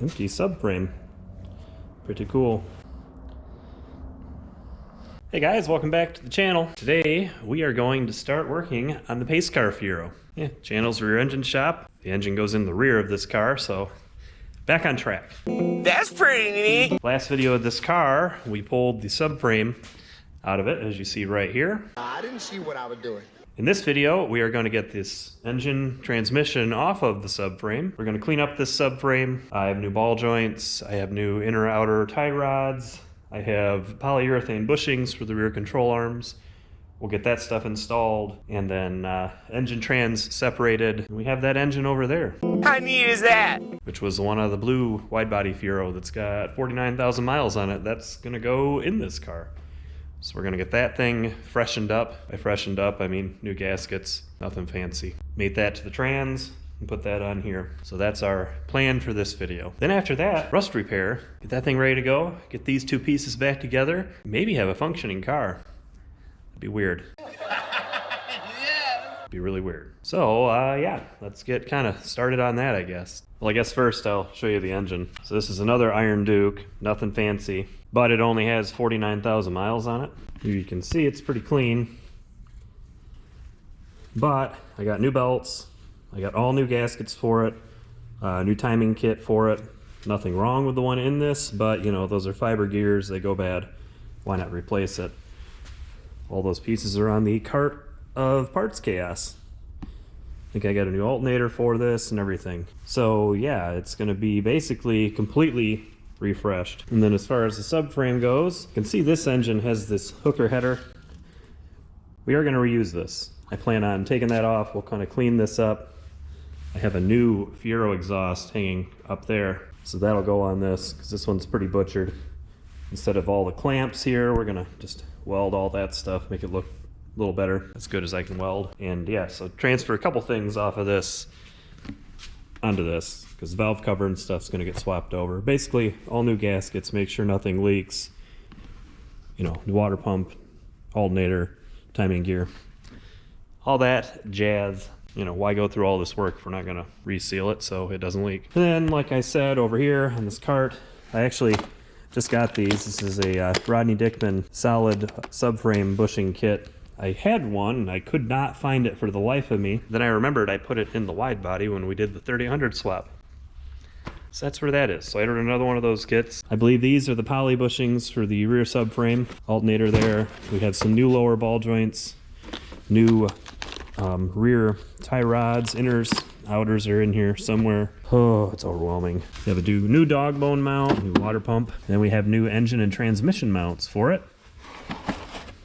empty subframe. Pretty cool. Hey guys, welcome back to the channel. Today we are going to start working on the pace car Fiero. Yeah, channel's rear engine shop. The engine goes in the rear of this car, so back on track. That's pretty neat. Last video of this car, we pulled the subframe out of it, as you see right here. I didn't see what I was doing. In this video, we are going to get this engine transmission off of the subframe. We're going to clean up this subframe. I have new ball joints. I have new inner outer tie rods. I have polyurethane bushings for the rear control arms. We'll get that stuff installed, and then engine trans separated. And we have that engine over there. How neat is that? Which was one of the blue wide-body Fiero that's got 49,000 miles on it. That's going to go in this car. So we're gonna get that thing freshened up. By freshened up, I mean new gaskets, nothing fancy. Mate that to the trans and put that on here. So that's our plan for this video. Then after that, rust repair, get that thing ready to go, get these two pieces back together, maybe have a functioning car. It'd be weird. It'd be really weird. So yeah, let's get kind of started on that, I guess. Well, I guess first I'll show you the engine. So this is another Iron Duke, nothing fancy, but it only has 49,000 miles on it. You can see it's pretty clean, but I got new belts, I got all new gaskets for it, new timing kit for it. Nothing wrong with the one in this, but you know, those are fiber gears, they go bad. Why not replace it? All those pieces are on the cart of Parts Chaos. I think I got a new alternator for this and everything. So yeah, it's gonna be basically completely refreshed. And then as far as the subframe goes, you can see this engine has this hooker header. We are gonna reuse this. I plan on taking that off. We'll kind of clean this up. I have a new Fiero exhaust hanging up there, so that'll go on this, because this one's pretty butchered. Instead of all the clamps here, we're gonna just weld all that stuff, make it look a little better, as good as I can weld. And yeah, so transfer a couple things off of this onto this, because valve cover and stuff's going to get swapped over. Basically all new gaskets, make sure nothing leaks, you know, new water pump, alternator, timing gear, all that jazz. You know, why go through all this work if we're not going to reseal it so it doesn't leak. And then, like I said, over here on this cart, I actually just got these. This is a Rodney Dickman solid subframe bushing kit. I had one and I could not find it for the life of me. Then I remembered I put it in the wide body when we did the 3000 swap. So that's where that is. So I ordered another one of those kits. I believe these are the poly bushings for the rear subframe. Alternator there. We have some new lower ball joints, new rear tie rods, inners, outers are in here somewhere. Oh, it's overwhelming. We have a new dog bone mount, new water pump. Then we have new engine and transmission mounts for it.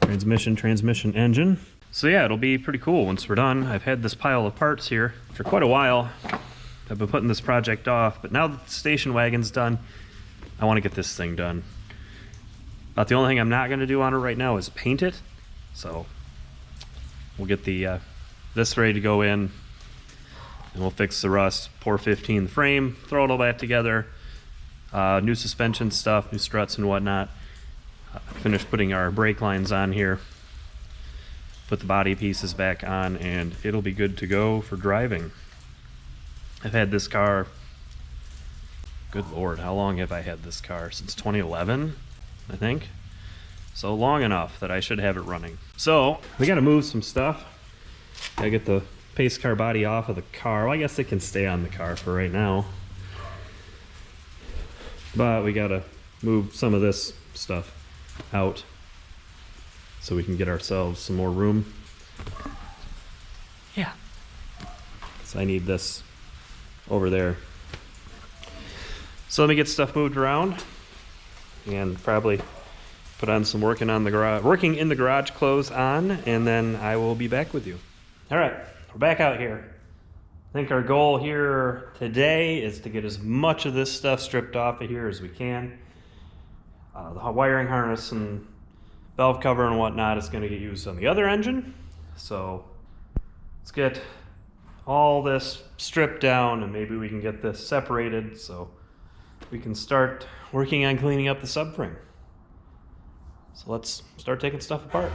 Transmission, engine. So yeah, it'll be pretty cool once we're done. I've had this pile of parts here for quite a while. I've been putting this project off, but now that the station wagon's done, I want to get this thing done. About the only thing I'm not going to do on it right now is paint it. So we'll get the this ready to go in, and we'll fix the rust, pour 15 the frame, throw it all back together, new suspension stuff, new struts and whatnot. Finish putting our brake lines on here, put the body pieces back on, and it'll be good to go for driving. I've had this car, good lord, how long have I had this car? Since 2011, I think. So long enough that I should have it running. So we got to move some stuff. Gotta get the pace car body off of the car. Well, I guess it can stay on the car for right now, but we got to move some of this stuff out so we can get ourselves some more room. Yeah, so I need this over there. So let me get stuff moved around and probably put on some working in the garage clothes on, and then I will be back with you. All right, we're back out here. I think our goal here today is to get as much of this stuff stripped off of here as we can. The wiring harness and valve cover and whatnot is going to get used on the other engine. So let's get all this stripped down, and maybe we can get this separated so we can start working on cleaning up the subframe. So let's start taking stuff apart.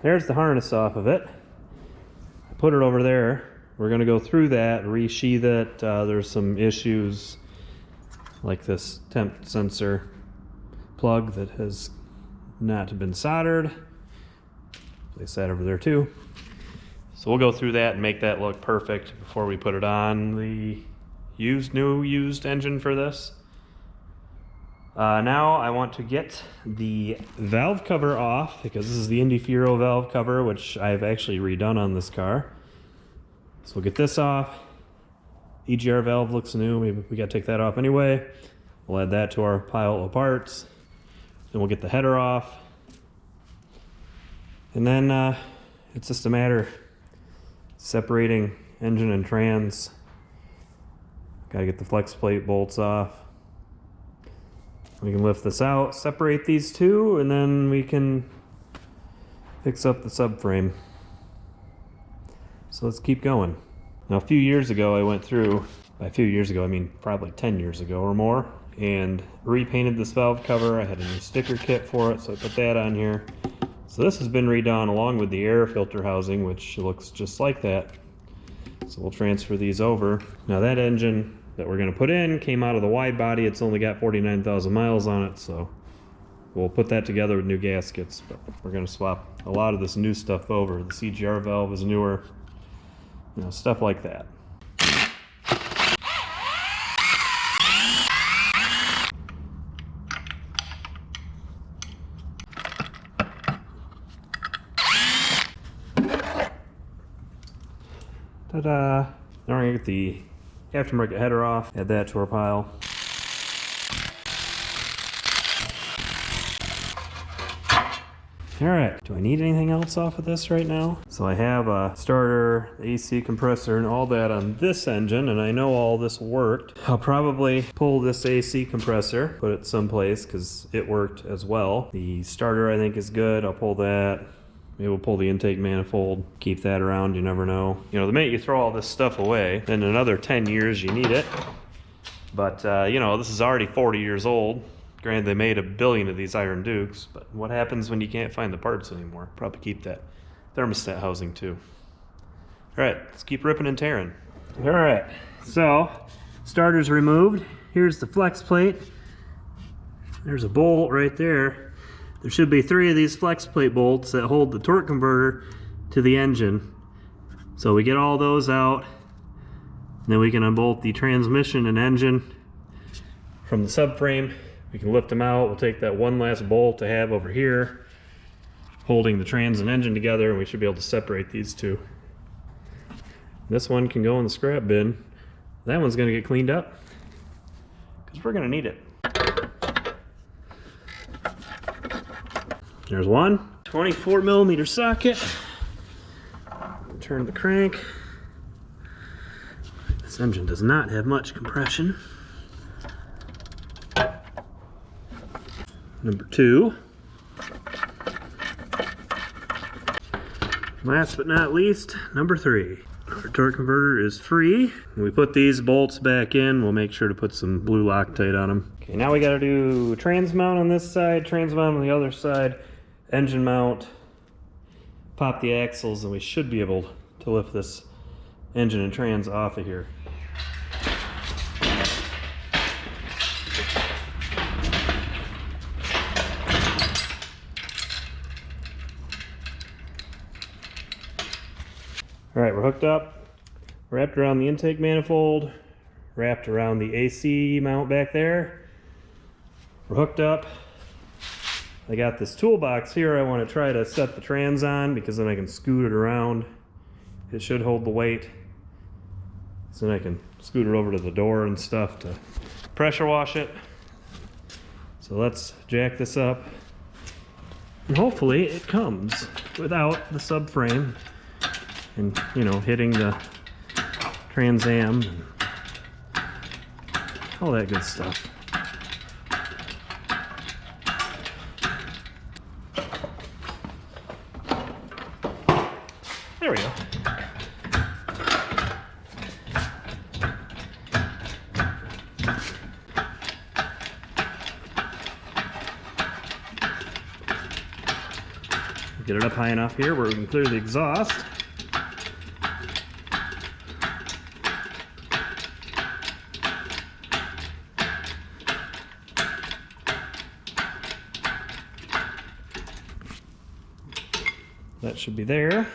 there's the harness off of it. I put it over there. We're going to go through that, resheath it. There's some issues like this temp sensor plug that has not been soldered. Place that over there too. So we'll go through that and make that look perfect before we put it on the new used engine for this. Now I want to get the valve cover off, because this is the Indy Fiero valve cover, which I've actually redone on this car. So we'll get this off. EGR valve looks new. Maybe we gotta take that off anyway. We'll add that to our pile of parts. Then we'll get the header off. And then it's just a matter of separating engine and trans. Gotta get the flex plate bolts off. We can lift this out, separate these two, and then we can fix up the subframe. So let's keep going. Now a few years ago I went through, by a few years ago I mean probably 10 years ago or more, and repainted this valve cover. I had a new sticker kit for it, so I put that on here. So this has been redone along with the air filter housing, which looks just like that. So we'll transfer these over. Now that engine that we're going to put in came out of the wide body. It's only got 49,000 miles on it, so we'll put that together with new gaskets. But we're going to swap a lot of this new stuff over. The CGR valve is newer, you know, stuff like that. Ta-da! Now we're going to get the aftermarket header off, add that to our pile. Alright, do I need anything else off of this right now? So I have a starter, AC compressor, and all that on this engine, and I know all this worked. I'll probably pull this AC compressor, put it someplace, because it worked as well. The starter I think is good, I'll pull that. Maybe we'll pull the intake manifold, keep that around, you never know. You know, the minute you throw all this stuff away, then in another 10 years you need it. But, you know, this is already 40 years old. Granted, they made 1 billion of these Iron Dukes, but what happens when you can't find the parts anymore? Probably keep that thermostat housing too. All right, let's keep ripping and tearing. All right, so starter's removed. Here's the flex plate. There's a bolt right there. There should be 3 of these flex plate bolts that hold the torque converter to the engine. So we get all those out, and then we can unbolt the transmission and engine from the subframe. We can lift them out. We'll take that one last bolt I have over here, holding the trans and engine together, and we should be able to separate these two. This one can go in the scrap bin. That one's gonna get cleaned up, because we're gonna need it. There's one 24mm socket. Turn the crank. This engine does not have much compression. Number 2. Last but not least, number 3. Our torque converter is free. When we put these bolts back in, we'll make sure to put some blue Loctite on them. Okay, now we gotta do trans mount on this side, trans mount on the other side. Engine mount, pop the axles, and we should be able to lift this engine and trans off of here. All right, we're hooked up, wrapped around the intake manifold, wrapped around the AC mount back there. We're hooked up. I got this toolbox here I want to try to set the trans on, because then I can scoot it around. It should hold the weight. So then I can scoot it over to the door and stuff to pressure wash it. So let's jack this up. And hopefully it comes without the subframe and, you know, hitting the Trans Am and all that good stuff. There we go. Get it up high enough here where we can clear the exhaust. That should be there.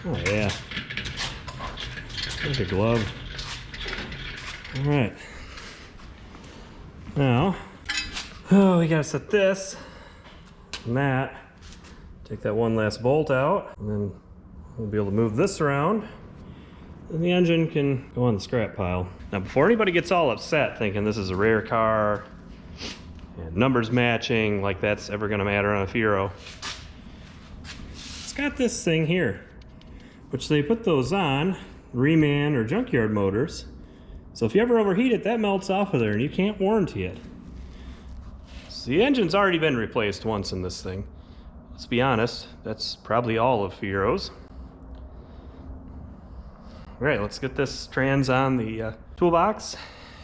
Oh yeah. Like a glove. All right. Now, we gotta set this and that. Take that one last bolt out, and then we'll be able to move this around. And the engine can go on the scrap pile. Now, before anybody gets all upset thinking this is a rare car, and numbers matching, like that's ever gonna matter on a Fiero, it's got this thing here, which they put those on reman or junkyard motors. So if you ever overheat it, that melts off of there and you can't warranty it. So the engine's already been replaced once in this thing. Let's be honest, that's probably all of Fiero's. All right, let's get this trans on the toolbox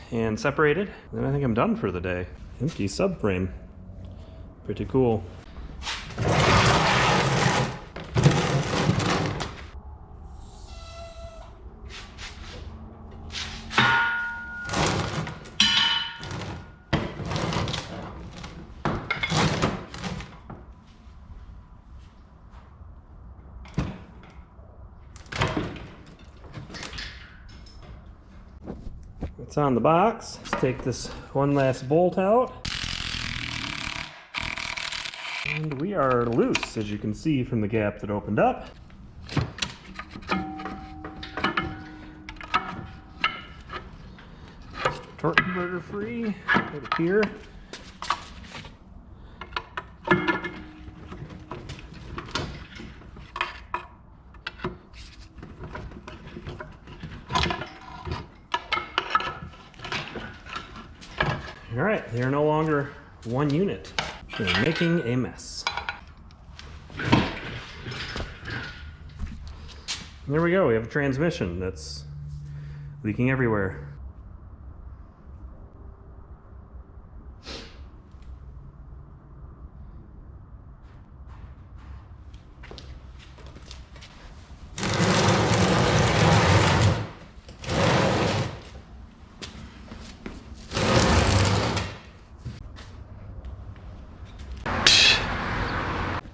and separated. Then I think I'm done for the day. Empty subframe. Pretty cool. It's on the box. Let's take this one last bolt out. And we are loose, as you can see from the gap that opened up. Just a torque converter free, right up here. All right, they are no longer one unit. They're making a mess. There we go, we have a transmission that's leaking everywhere.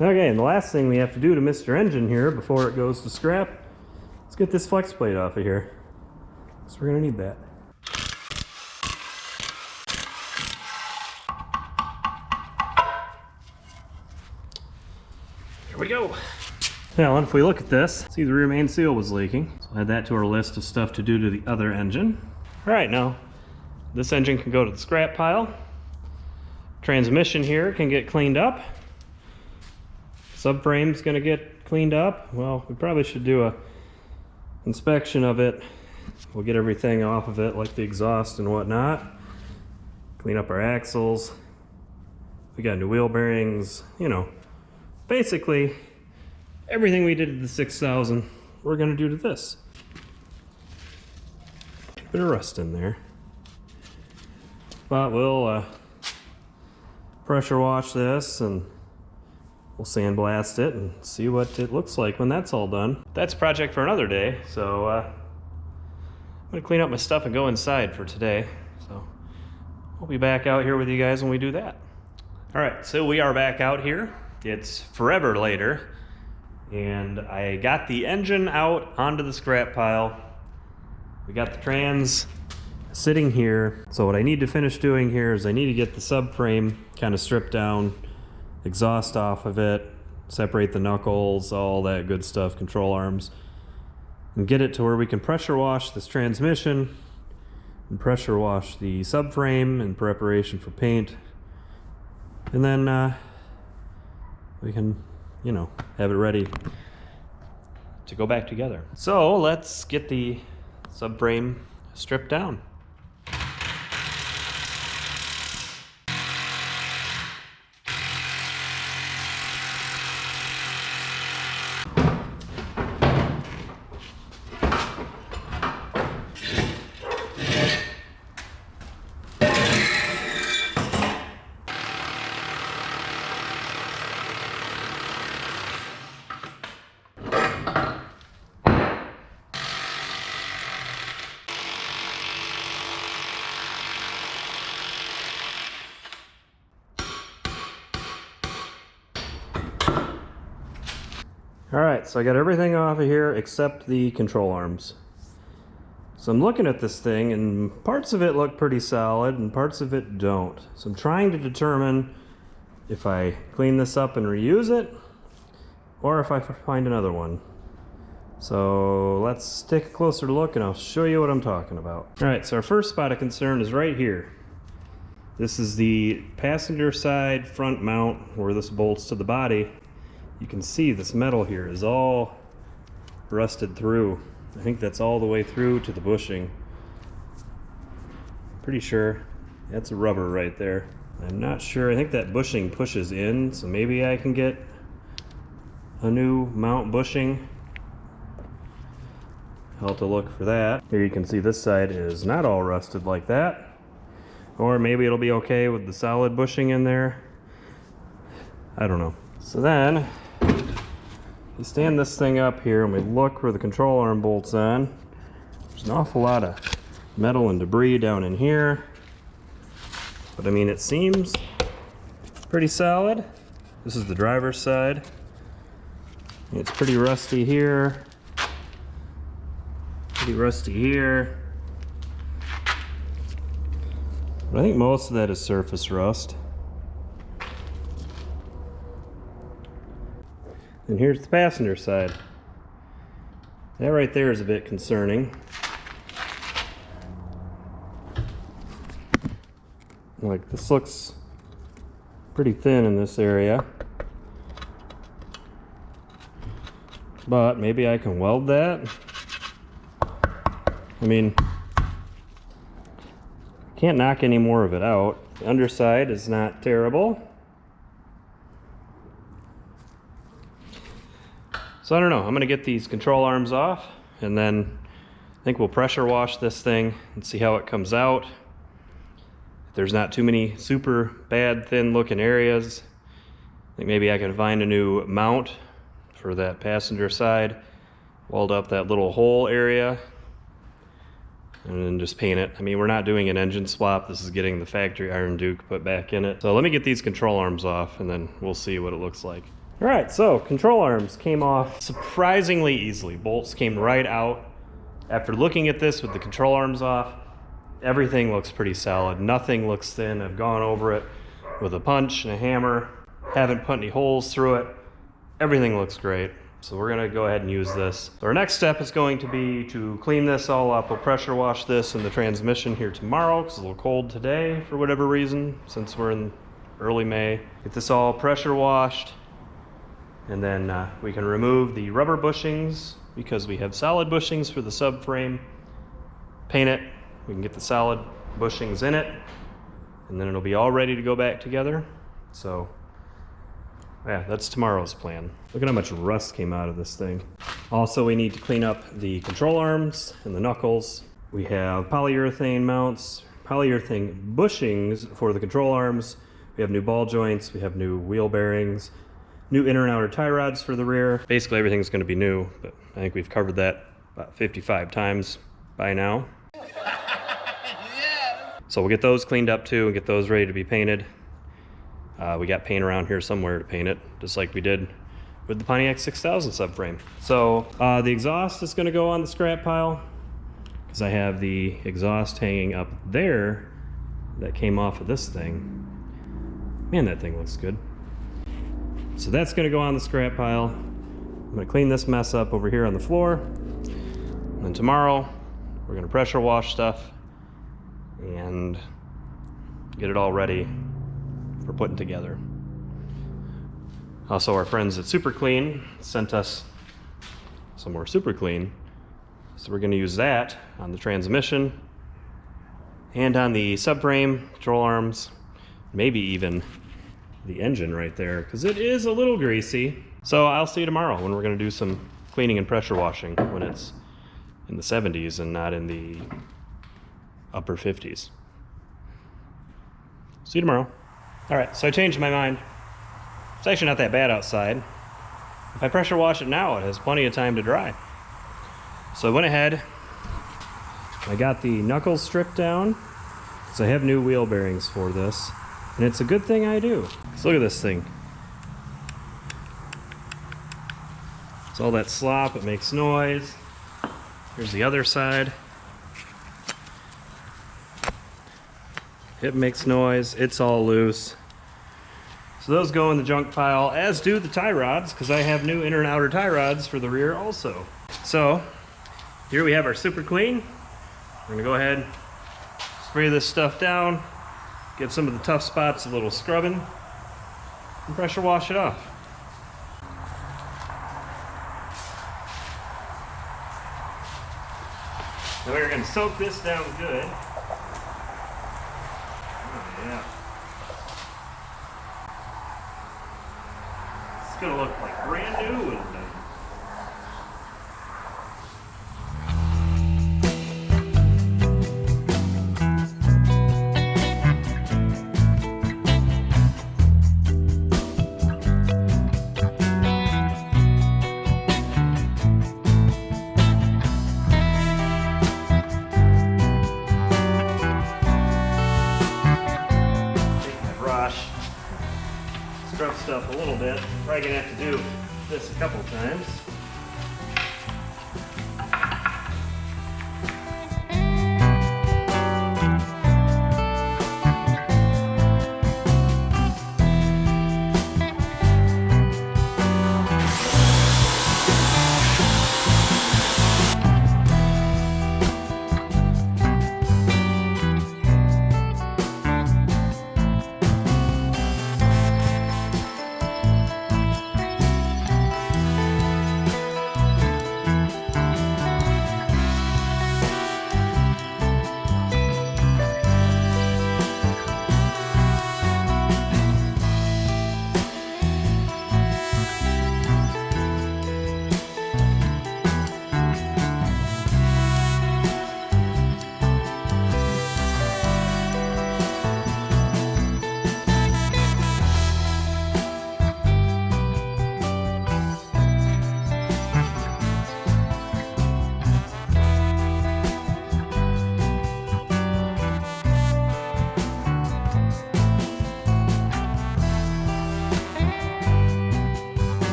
Okay, and the last thing we have to do to Mr. Engine here before it goes to scrap, let's get this flex plate off of here. So we're gonna need that. Here we go. Now, if we look at this, see the rear main seal was leaking. So we'll add that to our list of stuff to do to the other engine. All right, now, this engine can go to the scrap pile. Transmission here can get cleaned up. Subframe's gonna get cleaned up. Well, we probably should do a inspection of it. We'll get everything off of it, like the exhaust and whatnot. Clean up our axles. We got new wheel bearings, you know. Basically, everything we did to the 6000, we're gonna do to this. Bit of rust in there. But we'll pressure wash this and we'll sandblast it and see what it looks like when that's all done. That's a project for another day, so I'm gonna clean up my stuff and go inside for today. So we'll be back out here with you guys when we do that. All right, so we are back out here. It's forever later, and I got the engine out onto the scrap pile. We got the trans sitting here. So what I need to finish doing here is I need to get the subframe kind of stripped down, exhaust off of it, separate the knuckles, all that good stuff, control arms, and get it to where we can pressure wash this transmission and pressure wash the subframe in preparation for paint. And then we can, you know, have it ready to go back together. So let's get the subframe stripped down. All right, so I got everything off of here except the control arms. So I'm looking at this thing and parts of it look pretty solid and parts of it don't. So I'm trying to determine if I clean this up and reuse it or if I find another one. So let's take a closer look and I'll show you what I'm talking about. All right, so our first spot of concern is right here. This is the passenger side front mount where this bolts to the body. You can see this metal here is all rusted through. I think that's all the way through to the bushing. Pretty sure that's rubber right there. I'm not sure. I think that bushing pushes in, so maybe I can get a new mount bushing. I'll have to look for that. Here you can see this side is not all rusted like that. Or maybe it'll be okay with the solid bushing in there. I don't know. So then, we stand this thing up here and we look where the control arm bolts on. There's an awful lot of metal and debris down in here. But I mean, it seems pretty solid. This is the driver's side. It's pretty rusty here. Pretty rusty here. But I think most of that is surface rust. And here's the passenger side. That right there is a bit concerning. Like, this looks pretty thin in this area. But maybe I can weld that. I mean, can't knock any more of it out. The underside is not terrible. So I don't know, I'm gonna get these control arms off and then I think we'll pressure wash this thing and see how it comes out. If there's not too many super bad thin looking areas, I think maybe I can find a new mount for that passenger side, weld up that little hole area and then just paint it. I mean, we're not doing an engine swap, this is getting the factory Iron Duke put back in it. So let me get these control arms off and then we'll see what it looks like. All right, so control arms came off surprisingly easily. Bolts came right out. After looking at this with the control arms off, everything looks pretty solid. Nothing looks thin. I've gone over it with a punch and a hammer. Haven't put any holes through it. Everything looks great. So we're gonna go ahead and use this. So our next step is going to be to clean this all up. We'll pressure wash this in the transmission here tomorrow because it's a little cold today for whatever reason, since we're in early May. Get this all pressure washed. And then we can remove the rubber bushings because we have solid bushings for the subframe. Paint it, we can get the solid bushings in it, and then it'll be all ready to go back together. So yeah, that's tomorrow's plan. Look at how much rust came out of this thing. Also, we need to clean up the control arms and the knuckles. We have polyurethane mounts, polyurethane bushings for the control arms. We have new ball joints, we have new wheel bearings, new inner and outer tie rods for the rear. Basically everything's gonna be new, but I think we've covered that about 55 times by now. Yeah. So we'll get those cleaned up too and get those ready to be painted. We got paint around here somewhere to paint it, just like we did with the Pontiac 6000 subframe. So the exhaust is gonna go on the scrap pile because I have the exhaust hanging up there that came off of this thing. Man, that thing looks good. So that's gonna go on the scrap pile. I'm gonna clean this mess up over here on the floor. And then tomorrow, we're gonna pressure wash stuff and get it all ready for putting together. Also, our friends at Superclean sent us some more Superclean. So we're gonna use that on the transmission and on the subframe, control arms, maybe even the engine right there, because it is a little greasy. So I'll see you tomorrow when we're gonna do some cleaning and pressure washing when it's in the 70s and not in the upper 50s. See you tomorrow. All right, so I changed my mind. It's actually not that bad outside. If I pressure wash it now, it has plenty of time to dry. So I went ahead, I got the knuckles stripped down, because I have new wheel bearings for this. And it's a good thing I do. So look at this thing. It's all that slop, it makes noise. Here's the other side. It makes noise, it's all loose. So those go in the junk pile, as do the tie rods, because I have new inner and outer tie rods for the rear also. So here we have our super clean. We're gonna go ahead, spray this stuff down, give some of the tough spots a little scrubbing, and pressure wash it off. So we're gonna soak this down good. Oh yeah. It's gonna look like brand new when it's done. Scrub stuff a little bit. Probably gonna have to do this a couple times.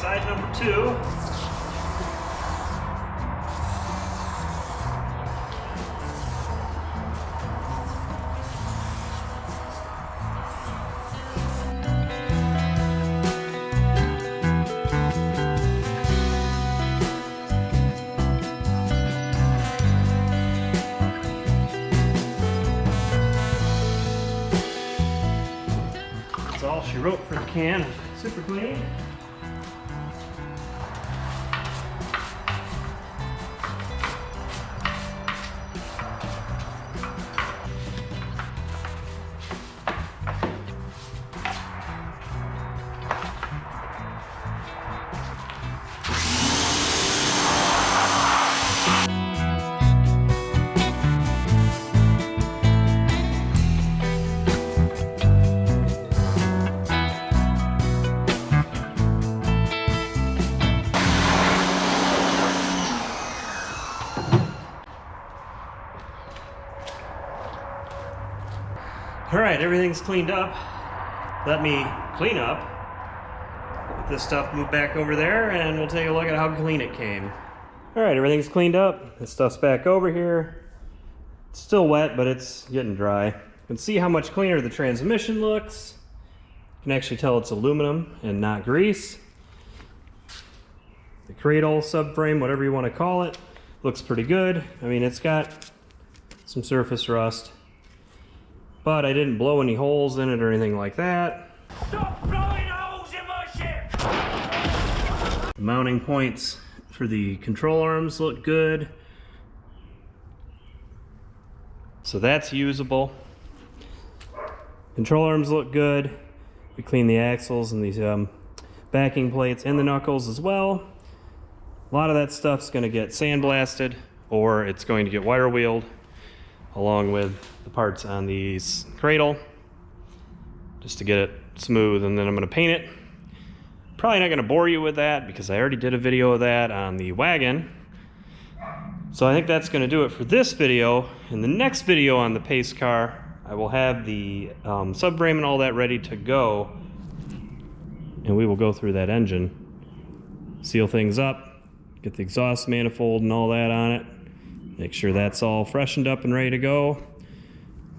Side number 2. That's all she wrote for the can of super clean. All right, everything's cleaned up. Let me clean up. Get this stuff moved back over there and we'll take a look at how clean it came. All right, everything's cleaned up. This stuff's back over here. It's still wet, but it's getting dry. You can see how much cleaner the transmission looks. You can actually tell it's aluminum and not grease. The cradle, subframe, whatever you want to call it, looks pretty good. I mean, it's got some surface rust, but I didn't blow any holes in it or anything like that. Stop blowing holes in my ship! The mounting points for the control arms look good. So that's usable. Control arms look good. We cleaned the axles and these backing plates and the knuckles as well. A lot of that stuff's gonna get sandblasted or it's going to get wire wheeled along with the parts on the cradle just to get it smooth, and then I'm going to paint it. Probably not going to bore you with that because I already did a video of that on the wagon. So I think that's going to do it for this video. In the next video on the pace car, I will have the subframe and all that ready to go, and we will go through that engine, seal things up, get the exhaust manifold and all that on it, make sure that's all freshened up and ready to go,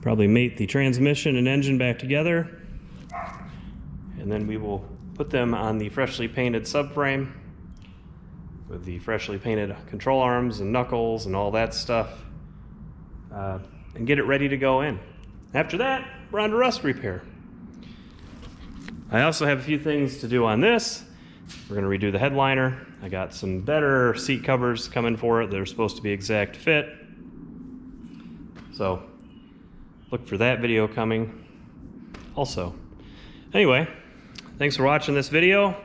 probably mate the transmission and engine back together, and then we will put them on the freshly painted subframe with the freshly painted control arms and knuckles and all that stuff, and get it ready to go in. After that, we're on to rust repair. I also have a few things to do on this. We're going to redo the headliner. I got some better seat covers coming for it. They're supposed to be exact fit. So look for that video coming also. Anyway, thanks for watching this video.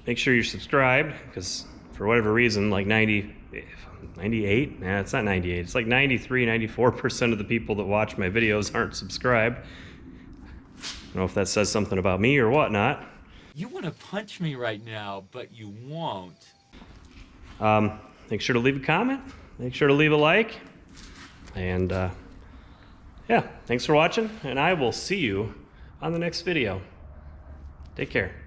Make sure you're subscribed, because for whatever reason, like 98? Nah, it's not 98. It's like 93, 94% of the people that watch my videos aren't subscribed. I don't know if that says something about me or whatnot. You want to punch me right now, but you won't. Make sure to leave a comment. Make sure to leave a like. And yeah, thanks for watching, and I will see you on the next video. Take care.